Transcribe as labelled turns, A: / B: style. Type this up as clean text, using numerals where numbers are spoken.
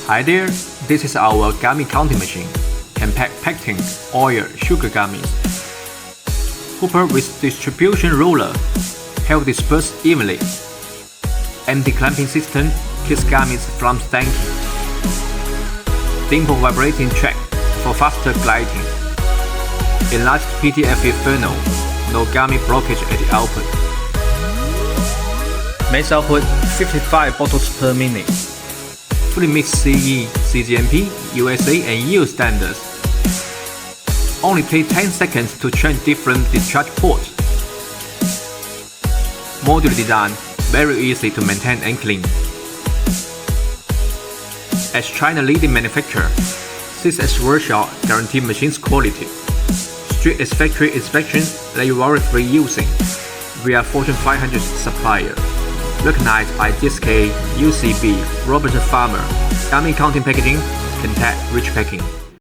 A: Hi there, this is our gummy counting machine. Can pack pectin, oil, sugar gummies. Hooper with distribution roller help disperse evenly. Anti-clamping system keeps gummies from stanking. Dimple vibrating track for faster gliding. Enlarged PTFE funnel, no gummy blockage at the output. Max output 55 bottles per minute. Fully mixed CE, CGMP, USA and EU standards. Only take 10 seconds to change different discharge ports. Modular design, very easy to maintain and clean. As China leading manufacturer, 6S Workshop guarantee machine's quality. Strict factory inspection that you worry free using. We are Fortune 500 supplier. Recognized by DSK, UCB, Robertson Farmer, Gummy Counting Packaging, contact Rich Packing.